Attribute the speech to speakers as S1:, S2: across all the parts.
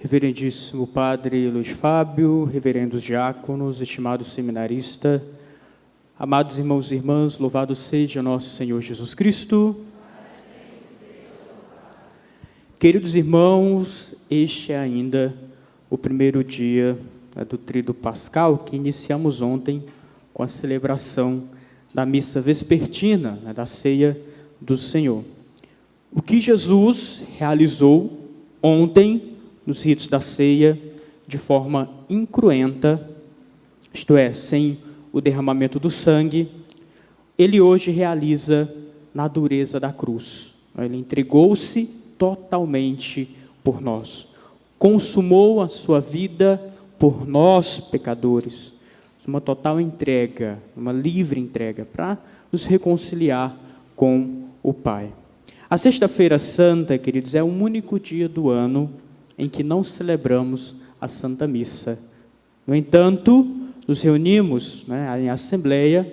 S1: Reverendíssimo Padre Luiz Fábio, reverendos diáconos, estimado seminarista, amados irmãos e irmãs, louvado seja nosso Senhor Jesus Cristo. Queridos irmãos, este é ainda o primeiro dia do Tríduo Pascal, que iniciamos ontem com a celebração da missa vespertina, da ceia do Senhor. O que Jesus realizou ontem nos ritos da ceia, de forma incruenta, isto é, sem o derramamento do sangue, ele hoje realiza na dureza da cruz. Ele entregou-se totalmente por nós, consumou a sua vida por nós, pecadores, uma total entrega, uma livre entrega, para nos reconciliar com o Pai. A Sexta-feira Santa, queridos, é o único dia do ano em que não celebramos a Santa Missa. No entanto, nos reunimos em assembleia,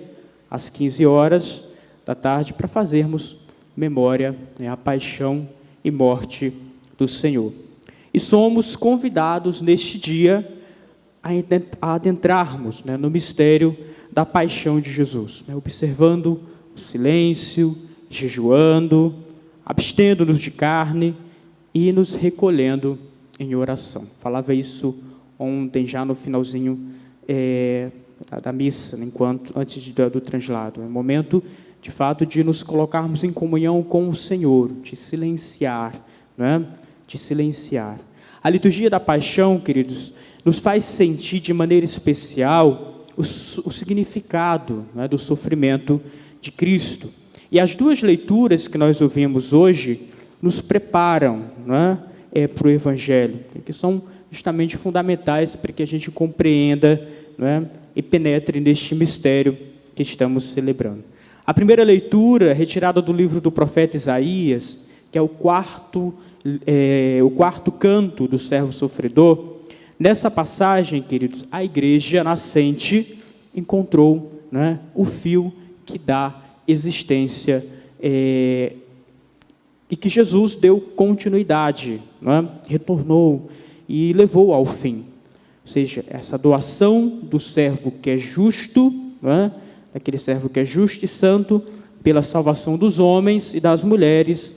S1: às 15 horas da tarde, para fazermos memória à paixão e morte do Senhor. E somos convidados neste dia a adentrarmos no mistério da paixão de Jesus, observando o silêncio, jejuando, abstendo-nos de carne e nos recolhendo em oração. Falava isso ontem, já no finalzinho da missa, antes do translado. É um momento, de fato, de nos colocarmos em comunhão com o Senhor, de silenciar, de silenciar. A liturgia da paixão, queridos, nos faz sentir de maneira especial o significado do sofrimento de Cristo. E as duas leituras que nós ouvimos hoje nos preparam para o Evangelho, que são justamente fundamentais para que a gente compreenda e penetre neste mistério que estamos celebrando. A primeira leitura, retirada do livro do profeta Isaías, que é o quarto canto do servo sofredor. Nessa passagem, queridos, a igreja nascente encontrou o fio que dá existência e que Jesus deu continuidade, retornou e levou ao fim. Ou seja, essa doação do servo que é justo, daquele servo que é justo e santo, pela salvação dos homens e das mulheres,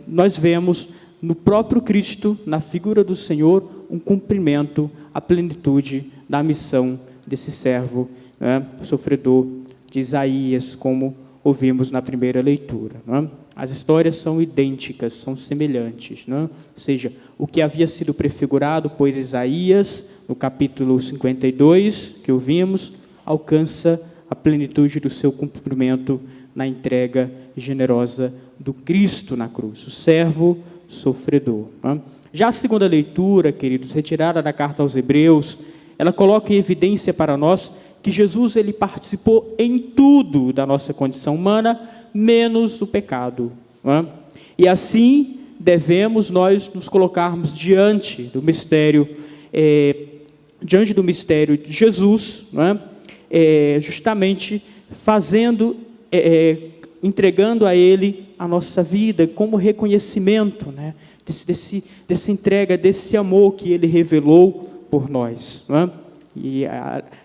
S1: nós vemos no próprio Cristo, na figura do Senhor, um cumprimento, a plenitude da missão desse servo sofredor de Isaías, como ouvimos na primeira leitura. As histórias são idênticas, são semelhantes. Ou seja, o que havia sido prefigurado por Isaías, no capítulo 52, que ouvimos, alcança a plenitude do seu cumprimento na entrega generosa do Cristo na cruz, o servo sofredor. Já a segunda leitura, queridos, retirada da carta aos Hebreus, ela coloca em evidência para nós que Jesus ele participou em tudo da nossa condição humana, menos o pecado. E assim devemos nós nos colocarmos diante do mistério de Jesus, justamente entregando a Ele a nossa vida como reconhecimento dessa entrega, desse amor que Ele revelou por nós.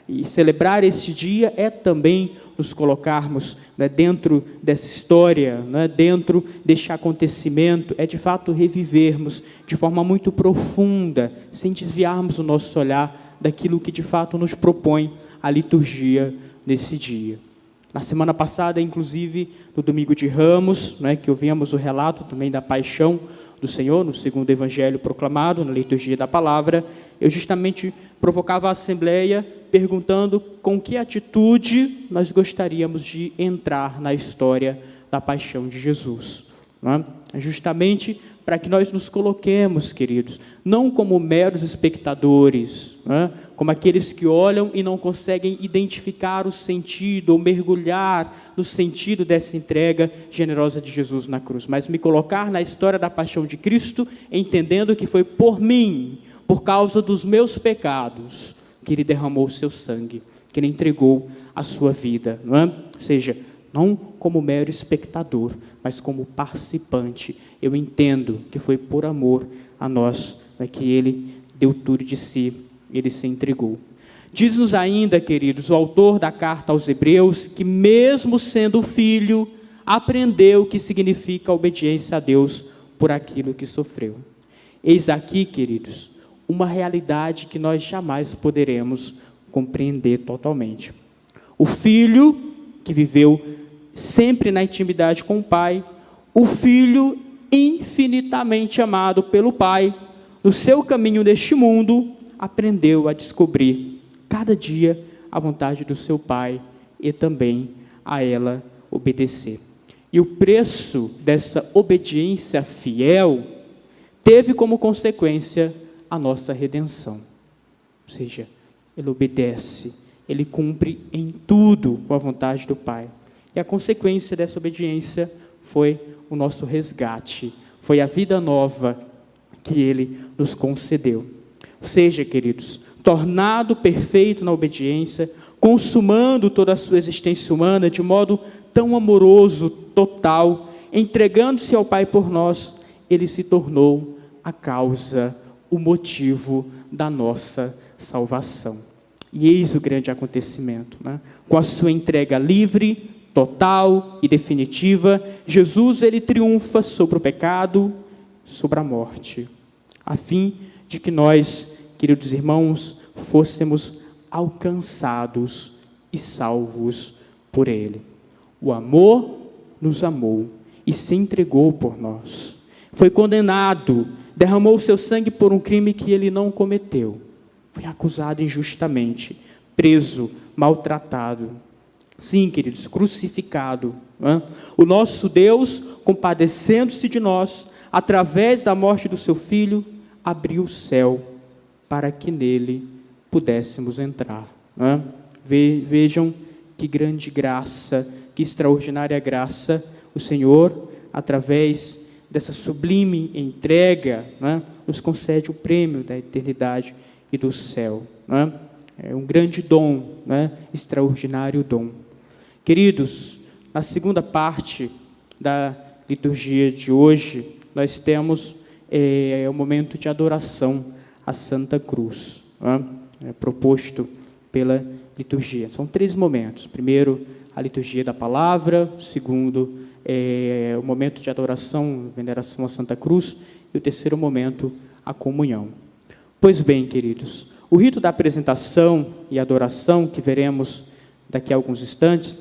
S1: E celebrar esse dia é também nos colocarmos dentro dessa história, dentro deste acontecimento, é de fato revivermos de forma muito profunda, sem desviarmos o nosso olhar daquilo que de fato nos propõe a liturgia nesse dia. Na semana passada, inclusive, no domingo de Ramos, que ouvimos o relato também da paixão do Senhor, no segundo evangelho proclamado, na liturgia da palavra, eu justamente provocava a assembleia perguntando com que atitude nós gostaríamos de entrar na história da paixão de Jesus. Justamente para que nós nos coloquemos, queridos, não como meros espectadores, como aqueles que olham e não conseguem identificar o sentido ou mergulhar no sentido dessa entrega generosa de Jesus na cruz, mas me colocar na história da paixão de Cristo, entendendo que foi por mim, por causa dos meus pecados, que Ele derramou o seu sangue, que Ele entregou a sua vida, Ou seja, não como mero espectador, mas como participante. Eu entendo que foi por amor a nós que ele deu tudo de si, ele se entregou. Diz-nos ainda, queridos, o autor da carta aos Hebreus, que mesmo sendo filho, aprendeu o que significa a obediência a Deus por aquilo que sofreu. Eis aqui, queridos, uma realidade que nós jamais poderemos compreender totalmente. O filho que viveu sempre na intimidade com o Pai, o filho infinitamente amado pelo Pai, no seu caminho neste mundo, aprendeu a descobrir cada dia a vontade do seu Pai e também a ela obedecer. E o preço dessa obediência fiel teve como consequência a nossa redenção. Ou seja, ele obedece, ele cumpre em tudo com a vontade do Pai. E a consequência dessa obediência foi o nosso resgate, foi a vida nova que ele nos concedeu. Ou seja, queridos, tornado perfeito na obediência, consumando toda a sua existência humana de modo tão amoroso, total, entregando-se ao Pai por nós, ele se tornou a causa, o motivo da nossa salvação. E eis o grande acontecimento, né? Com a sua entrega livre, total e definitiva, Jesus ele triunfa sobre o pecado, sobre a morte, a fim de que nós, queridos irmãos, fôssemos alcançados e salvos por Ele. O amor nos amou e se entregou por nós. Foi condenado, derramou o seu sangue por um crime que Ele não cometeu. Foi acusado injustamente, preso, maltratado. Sim, queridos, crucificado. O nosso Deus, compadecendo-se de nós, através da morte do seu Filho, abriu o céu para que nele pudéssemos entrar. Vejam que grande graça, que extraordinária graça o Senhor, através dessa sublime entrega, nos concede o prêmio da eternidade e do céu. É um grande dom, extraordinário dom. Queridos, na segunda parte da liturgia de hoje, nós temos o momento de adoração à Santa Cruz, proposto pela liturgia. São 3 momentos. Primeiro, a liturgia da palavra. Segundo, o momento de adoração, veneração à Santa Cruz. E o terceiro momento, a comunhão. Pois bem, queridos, o rito da apresentação e adoração, que veremos daqui a alguns instantes,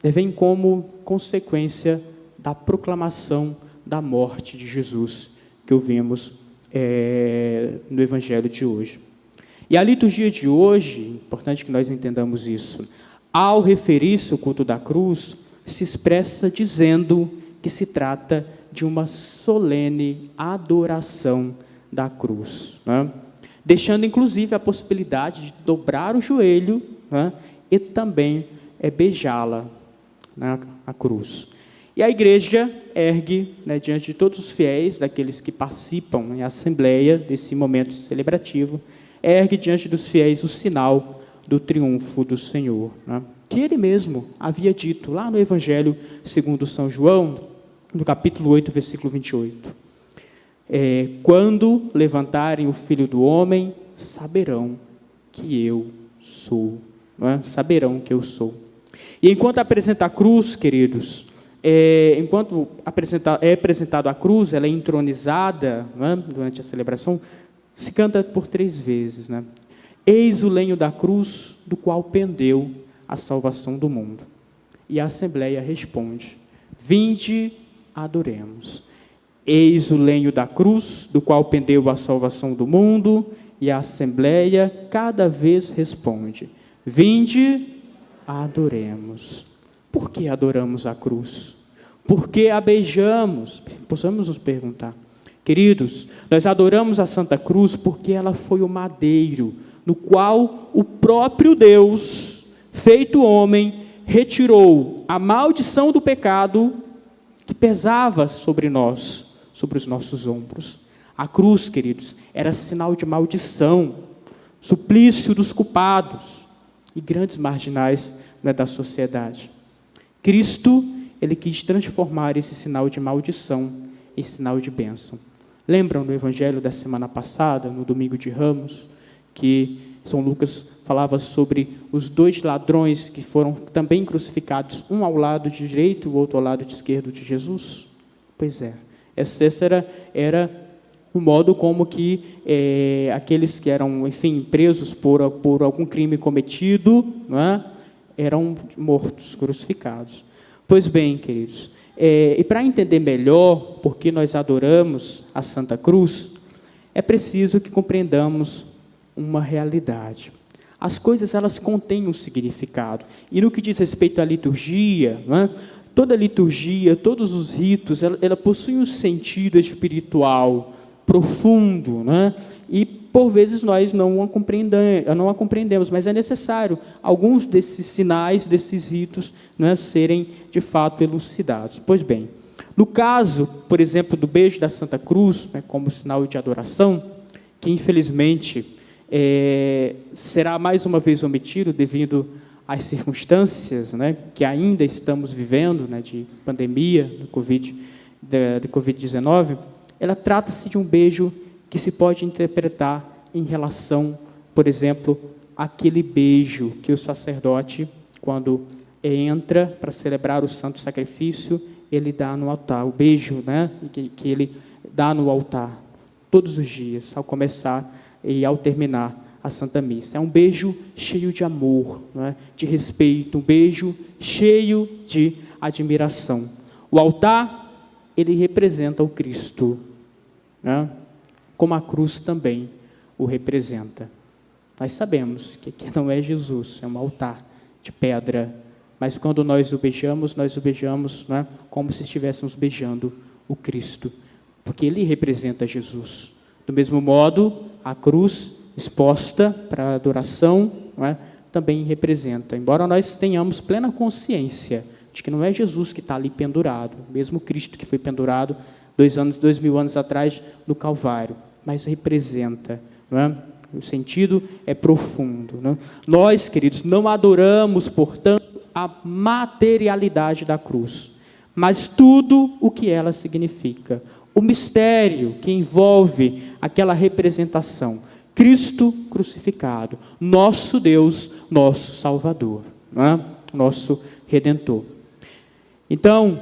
S1: vem como consequência da proclamação da morte de Jesus, que ouvimos no Evangelho de hoje. E a liturgia de hoje, importante que nós entendamos isso, ao referir-se ao culto da cruz, se expressa dizendo que se trata de uma solene adoração da cruz, deixando inclusive a possibilidade de dobrar o joelho, e também beijá-la, a cruz. E a igreja ergue, diante de todos os fiéis, daqueles que participam em assembleia desse momento celebrativo, ergue diante dos fiéis o sinal do triunfo do Senhor, que ele mesmo havia dito lá no Evangelho segundo São João, no capítulo 8, versículo 28. Quando levantarem o Filho do Homem, saberão que eu sou. Saberão que eu sou. E enquanto apresenta a cruz, queridos, enquanto é apresentado a cruz, ela é entronizada, durante a celebração, se canta por 3 vezes. Eis o lenho da cruz, do qual pendeu a salvação do mundo. E a Assembleia responde: vinde, adoremos. Eis o lenho da cruz, do qual pendeu a salvação do mundo. E a Assembleia cada vez responde: vinde, adoremos. Por que adoramos a cruz? Por que a beijamos? Possamos nos perguntar. Queridos, nós adoramos a Santa Cruz porque ela foi o madeiro no qual o próprio Deus, feito homem, retirou a maldição do pecado que pesava sobre nós, sobre os nossos ombros. A cruz, queridos, era sinal de maldição, suplício dos culpados e grandes marginais da sociedade. Cristo, ele quis transformar esse sinal de maldição em sinal de bênção. Lembram do evangelho da semana passada, no domingo de Ramos, que São Lucas falava sobre os 2 ladrões que foram também crucificados, um ao lado direito e o outro ao lado esquerdo de Jesus? Pois é, esse era o modo como que aqueles que eram, enfim, presos por algum crime cometido, não é? Eram mortos, crucificados. Pois bem, queridos, e para entender melhor por que nós adoramos a Santa Cruz, é preciso que compreendamos uma realidade. As coisas, elas contêm um significado. E no que diz respeito à liturgia, não é? Toda liturgia, todos os ritos, ela possui um sentido espiritual profundo, né? E por vezes nós não a compreendemos, mas é necessário alguns desses sinais, desses ritos, né, serem de fato elucidados. Pois bem, no caso, por exemplo, do beijo da Santa Cruz, né, como sinal de adoração, que infelizmente será mais uma vez omitido devido às circunstâncias, né, que ainda estamos vivendo, né, de pandemia, de Covid-19, ela trata-se de um beijo que se pode interpretar em relação, por exemplo, àquele beijo que o sacerdote, quando entra para celebrar o santo sacrifício, ele dá no altar, o beijo, né, que ele dá no altar, todos os dias, ao começar e ao terminar a Santa Missa. É um beijo cheio de amor, né, de respeito, um beijo cheio de admiração. O altar, ele representa o Cristo, né, como a cruz também o representa. Nós sabemos que não é Jesus, é um altar de pedra, mas quando nós o beijamos, né, como se estivéssemos beijando o Cristo, porque ele representa Jesus. Do mesmo modo, a cruz exposta para a adoração, não é, também representa, embora nós tenhamos plena consciência de que não é Jesus que está ali pendurado, mesmo Cristo que foi pendurado 2000 anos atrás no Calvário, mas representa, não é? O sentido é profundo, não é? Nós, queridos, não adoramos, portanto, a materialidade da cruz, mas tudo o que ela significa, o mistério que envolve aquela representação, Cristo crucificado, nosso Deus, nosso Salvador, não é? Nosso Redentor. Então,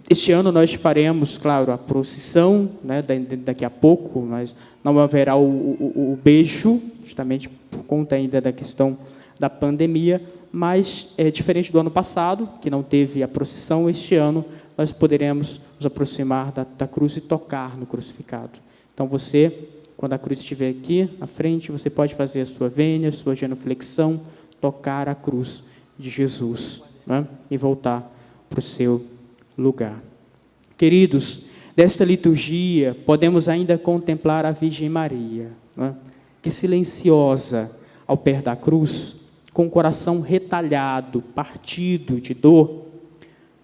S1: este ano nós faremos, claro, a procissão, né, daqui a pouco, mas não haverá o beijo, justamente por conta ainda da questão da pandemia, mas diferente do ano passado, que não teve a procissão, este ano nós poderemos nos aproximar da cruz e tocar no crucificado. Então você, quando a cruz estiver aqui na frente, você pode fazer a sua vênia, a sua genuflexão, tocar a cruz de Jesus, né, e voltar para o seu lugar. Queridos, desta liturgia, podemos ainda contemplar a Virgem Maria, né, que silenciosa ao pé da cruz, com o coração retalhado, partido de dor,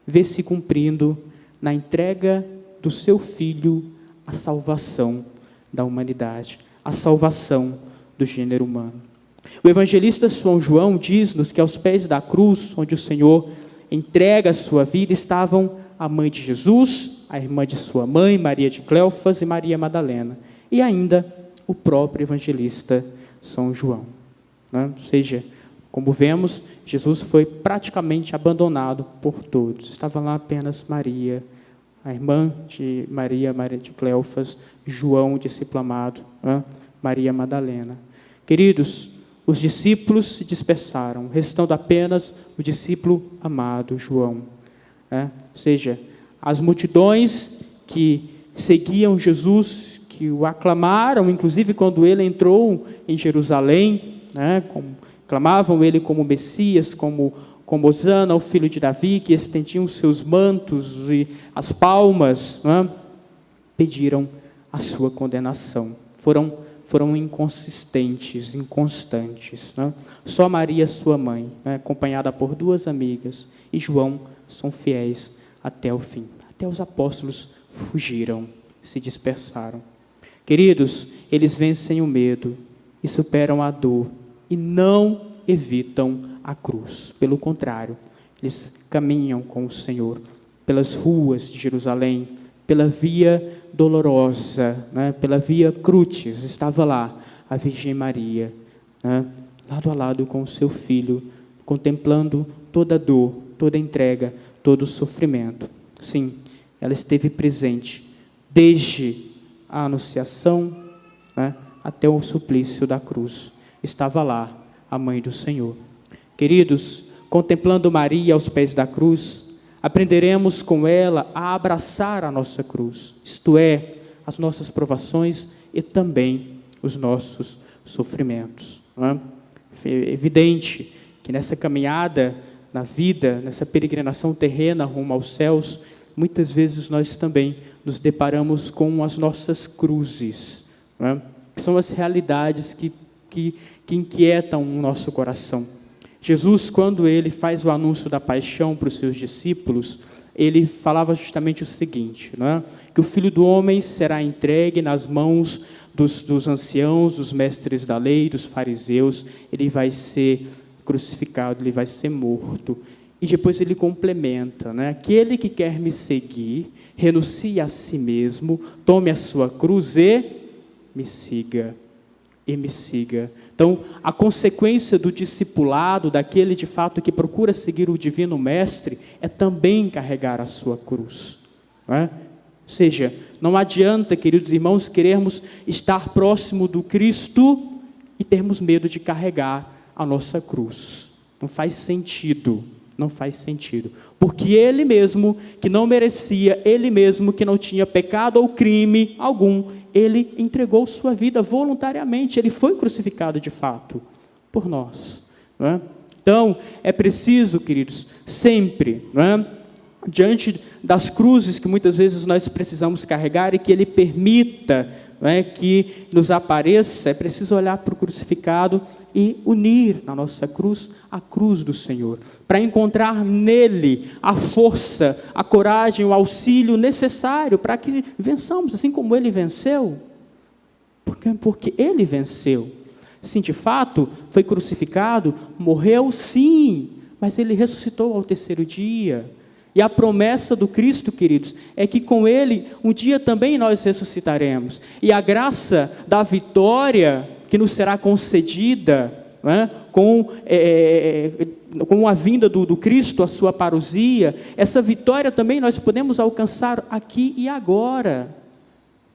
S1: vê-se cumprindo na entrega do seu Filho a salvação da humanidade, a salvação do gênero humano. O evangelista São João diz-nos que aos pés da cruz, onde o Senhor entrega a sua vida, estavam a mãe de Jesus, a irmã de sua mãe, Maria de Cleofas e Maria Madalena, e ainda o próprio evangelista São João, né? Ou seja, como vemos, Jesus foi praticamente abandonado por todos. Estava lá apenas Maria, a irmã de Maria, Maria de Cleofas, João, discípulo amado, né? Maria Madalena. Queridos, os discípulos se dispersaram, restando apenas o discípulo amado, João, né? Ou seja, as multidões que seguiam Jesus, que o aclamaram, inclusive quando ele entrou em Jerusalém, né? Clamavam ele como Messias, como Hosana, o filho de Davi, que estendiam seus mantos e as palmas, né? Pediram a sua condenação. Foram inconsistentes, inconstantes, né? Só Maria, sua mãe, né, acompanhada por 2 amigas, e João, são fiéis até o fim. Até os apóstolos fugiram, se dispersaram. Queridos, eles vencem o medo e superam a dor, e não evitam a cruz. Pelo contrário, eles caminham com o Senhor pelas ruas de Jerusalém, pela via dolorosa, né? Pela via crucis, estava lá a Virgem Maria, né? Lado a lado com o seu filho, contemplando toda a dor, toda a entrega, todo o sofrimento. Sim, ela esteve presente desde a anunciação, né, até o suplício da cruz. Estava lá a mãe do Senhor. Queridos, contemplando Maria aos pés da cruz, aprenderemos com ela a abraçar a nossa cruz, isto é, as nossas provações e também os nossos sofrimentos. Não é? É evidente que nessa caminhada na vida, nessa peregrinação terrena rumo aos céus, muitas vezes nós também nos deparamos com as nossas cruzes, não é? Que são as realidades que inquietam o nosso coração. Jesus, quando ele faz o anúncio da paixão para os seus discípulos, ele falava justamente o seguinte, não é? Que o Filho do Homem será entregue nas mãos dos anciãos, dos mestres da lei, dos fariseus, ele vai ser crucificado, ele vai ser morto. E depois ele complementa, né? Aquele que quer me seguir, renuncie a si mesmo, tome a sua cruz e me siga. E me siga. Então, a consequência do discipulado, daquele de fato que procura seguir o Divino Mestre, é também carregar a sua cruz. Não é? Ou seja, não adianta, queridos irmãos, querermos estar próximo do Cristo e termos medo de carregar a nossa cruz. Não faz sentido. Não faz sentido. Porque Ele mesmo, que não merecia, Ele mesmo, que não tinha pecado ou crime algum, Ele entregou sua vida voluntariamente. Ele foi crucificado de fato por nós. Não é? Então, é preciso, queridos, sempre, não é? Diante das cruzes que muitas vezes nós precisamos carregar e que Ele permita, não é, que nos apareça, é preciso olhar para o crucificado e unir na nossa cruz a cruz do Senhor, para encontrar nele a força, a coragem, o auxílio necessário para que vençamos, assim como Ele venceu. Porque Ele venceu. Sim, de fato, foi crucificado, morreu sim, mas Ele ressuscitou ao terceiro dia. E a promessa do Cristo, queridos, é que com Ele, um dia também nós ressuscitaremos. E a graça da vitória que nos será concedida, né, com a vinda do Cristo, a sua parousia, essa vitória também nós podemos alcançar aqui e agora.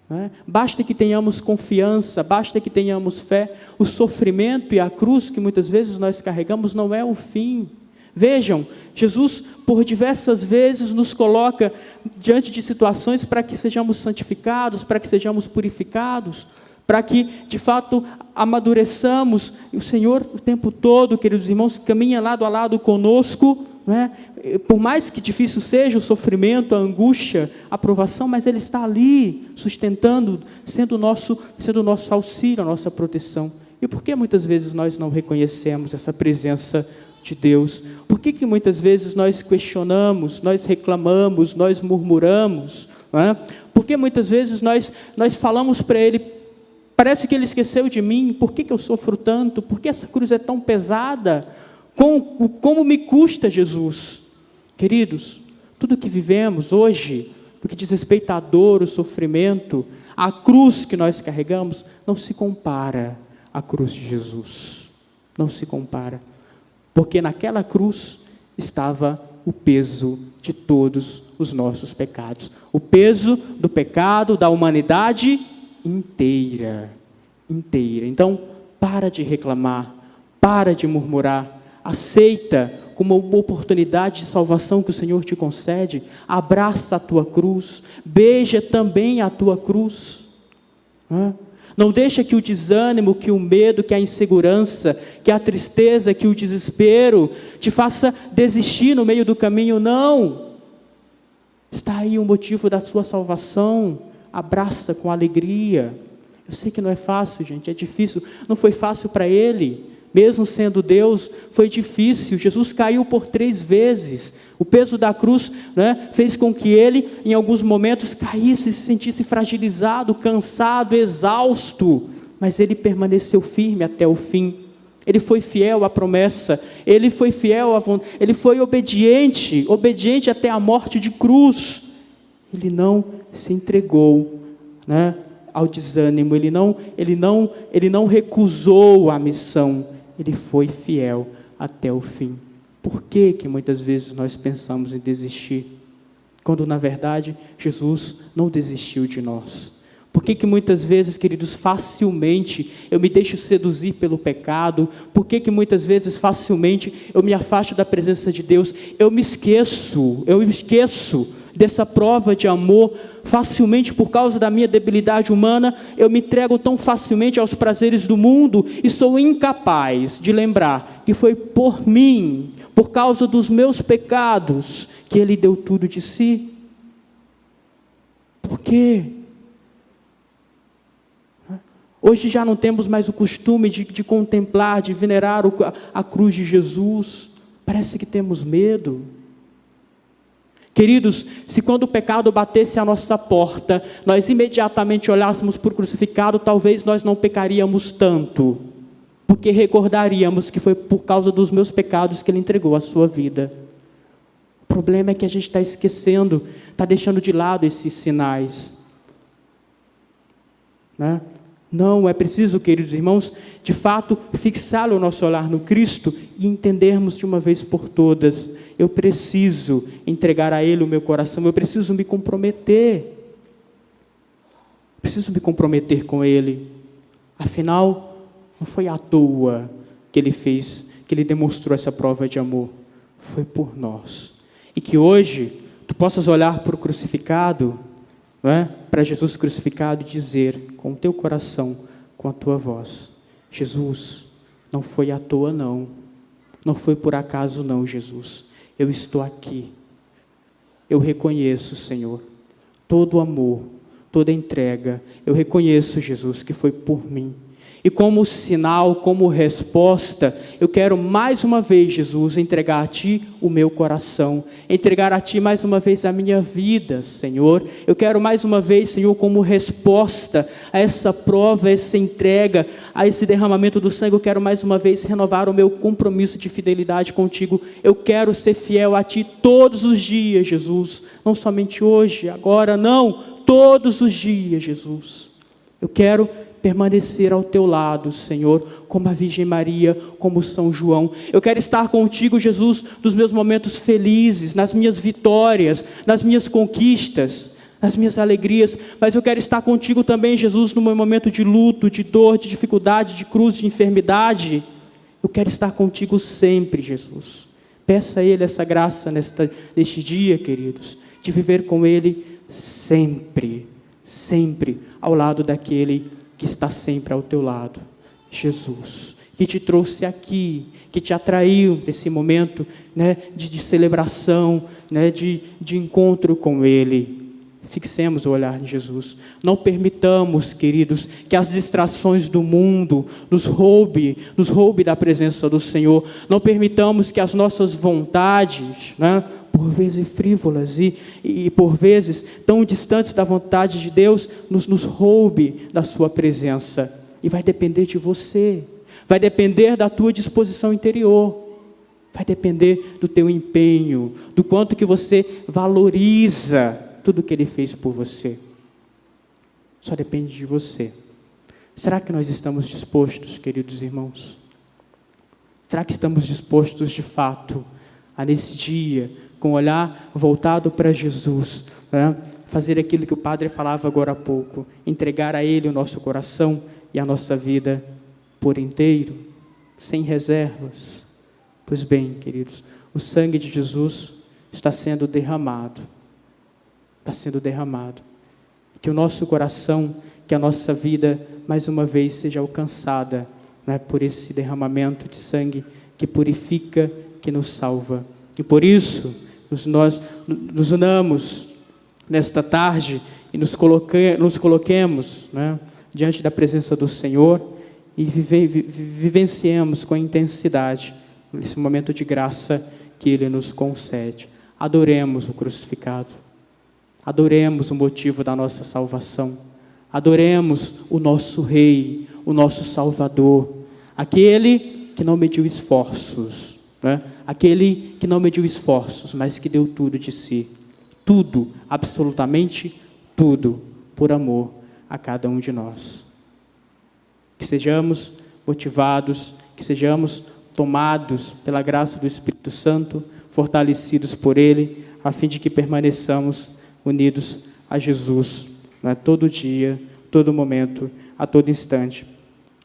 S1: Né? Basta que tenhamos confiança, basta que tenhamos fé. O sofrimento e a cruz que muitas vezes nós carregamos não é o fim. Vejam, Jesus por diversas vezes nos coloca diante de situações para que sejamos santificados, para que sejamos purificados, para que de fato amadureçamos. E o Senhor o tempo todo, queridos irmãos, caminha lado a lado conosco, né? Por mais que difícil seja o sofrimento, a angústia, a provação, mas Ele está ali, sustentando, sendo o nosso auxílio, a nossa proteção. E por que muitas vezes nós não reconhecemos essa presença de Deus? Por que muitas vezes nós questionamos, nós reclamamos, nós murmuramos? Não é? Por que muitas vezes nós falamos para Ele, parece que Ele esqueceu de mim, por que eu sofro tanto? Por que essa cruz é tão pesada? Como me custa, Jesus? Queridos, tudo que vivemos hoje, no que diz respeito à dor, o sofrimento, a cruz que nós carregamos, não se compara à cruz de Jesus. Não se compara. Porque naquela cruz estava o peso de todos os nossos pecados. O peso do pecado da humanidade inteira. Então, para de reclamar, para de murmurar, aceita como uma oportunidade de salvação que o Senhor te concede, abraça a tua cruz, beija também a tua cruz. Não deixa que o desânimo, que o medo, que a insegurança, que a tristeza, que o desespero te faça desistir no meio do caminho, não. Está aí o motivo da sua salvação, abraça com alegria. Eu sei que não é fácil, gente, é difícil, não foi fácil para Ele, mesmo sendo Deus, foi difícil. Jesus caiu por 3 vezes, o peso da cruz, né, fez com que Ele, em alguns momentos, caísse, se sentisse fragilizado, cansado, exausto, mas Ele permaneceu firme até o fim. Ele foi fiel à promessa, Ele foi fiel à vontade, Ele foi obediente até a morte de cruz. ele não se entregou, né, ao desânimo, ele não recusou a missão, ele foi fiel até o fim. Por que que muitas vezes nós pensamos em desistir, quando na verdade Jesus não desistiu de nós? Por que que muitas vezes, queridos, facilmente eu me deixo seduzir pelo pecado? Por que que muitas vezes facilmente eu me afasto da presença de Deus? Eu me esqueço dessa prova de amor facilmente por causa da minha debilidade humana. Eu me entrego tão facilmente aos prazeres do mundo e sou incapaz de lembrar que foi por mim, por causa dos meus pecados, que Ele deu tudo de si. Por quê? Hoje já não temos mais o costume de contemplar, de venerar a cruz de Jesus. Parece que temos medo. Queridos, se quando o pecado batesse à nossa porta, nós imediatamente olhássemos para o crucificado, talvez nós não pecaríamos tanto, porque recordaríamos que foi por causa dos meus pecados que Ele entregou a sua vida. O problema é que a gente está esquecendo, está deixando de lado esses sinais, né? Não, é preciso, queridos irmãos, de fato, fixar o nosso olhar no Cristo e entendermos de uma vez por todas: eu preciso entregar a Ele o meu coração, eu preciso me comprometer com Ele. Afinal, não foi à toa que Ele demonstrou essa prova de amor, foi por nós. E que hoje, tu possas olhar para o crucificado, não é? Para Jesus crucificado e dizer com o teu coração, com a tua voz: Jesus, não foi à toa não foi por acaso não, Jesus, eu estou aqui, eu reconheço, Senhor, todo o amor, toda a entrega, eu reconheço, Jesus, que foi por mim. E como sinal, como resposta, eu quero mais uma vez, Jesus, entregar a Ti o meu coração, entregar a Ti mais uma vez a minha vida, Senhor. Eu quero mais uma vez, Senhor, como resposta a essa prova, a essa entrega, a esse derramamento do sangue, eu quero mais uma vez renovar o meu compromisso de fidelidade contigo. Eu quero ser fiel a Ti todos os dias, Jesus. Não somente hoje, agora, não. Todos os dias, Jesus. Eu quero permanecer ao teu lado, Senhor, como a Virgem Maria, como São João. Eu quero estar contigo, Jesus, nos meus momentos felizes, nas minhas vitórias, nas minhas conquistas, nas minhas alegrias, mas eu quero estar contigo também, Jesus, no meu momento de luto, de dor, de dificuldade, de cruz, de enfermidade. Eu quero estar contigo sempre, Jesus. Peça a Ele essa graça neste dia, queridos, de viver com Ele sempre, sempre ao lado daquele que está sempre ao teu lado, Jesus, que te trouxe aqui, que te atraiu nesse momento, né, de celebração, né, de encontro com Ele. Fixemos o olhar em Jesus. Não permitamos, queridos, que as distrações do mundo nos roube da presença do Senhor. Não permitamos que as nossas vontades, né, por vezes frívolas e por vezes tão distantes da vontade de Deus, nos roube da sua presença. E vai depender de você, vai depender da tua disposição interior, vai depender do teu empenho, do quanto que você valoriza tudo que Ele fez por você. Só depende de você. Será que nós estamos dispostos, queridos irmãos? Será que estamos dispostos de fato a nesse dia, com o olhar voltado para Jesus, né, fazer aquilo que o Padre falava agora há pouco, entregar a Ele o nosso coração e a nossa vida por inteiro, sem reservas? Pois bem, queridos, o sangue de Jesus está sendo derramado. Está sendo derramado. Que o nosso coração, que a nossa vida, mais uma vez, seja alcançada, né, por esse derramamento de sangue que purifica, que nos salva. E por isso, nós nos unamos nesta tarde e nos coloquemos, né, diante da presença do Senhor e vivenciemos com intensidade esse momento de graça que Ele nos concede. Adoremos o crucificado. Adoremos o motivo da nossa salvação. Adoremos o nosso Rei, o nosso Salvador, aquele que não mediu esforços, né? Aquele que não mediu esforços, mas que deu tudo de si. tudo, absolutamente tudo, por amor a cada um de nós. Que sejamos motivados, que sejamos tomados pela graça do Espírito Santo, fortalecidos por Ele, a fim de que permaneçamos unidos a Jesus, todo dia, todo momento, a todo instante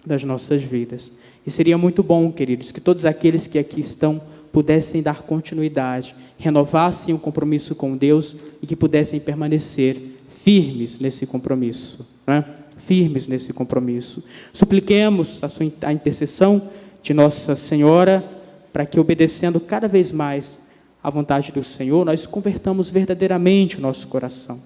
S1: das nossas vidas. E seria muito bom, queridos, que todos aqueles que aqui estão pudessem dar continuidade, renovassem o compromisso com Deus e que pudessem permanecer firmes nesse compromisso, firmes nesse compromisso. Supliquemos a intercessão de Nossa Senhora para que, obedecendo cada vez mais à vontade do Senhor, nós convertamos verdadeiramente o nosso coração,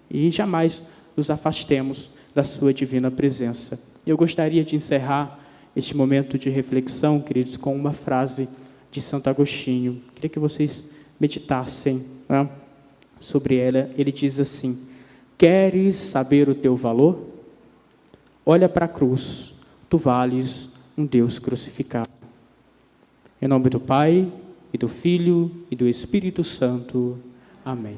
S1: e jamais nos afastemos da sua divina presença. Eu gostaria de encerrar este momento de reflexão, queridos, com uma frase de Santo Agostinho. Queria que vocês meditassem sobre ela. Ele diz assim: queres saber o teu valor? Olha para a cruz, tu vales um Deus crucificado. Em nome do Pai, e do Filho, e do Espírito Santo. Amém.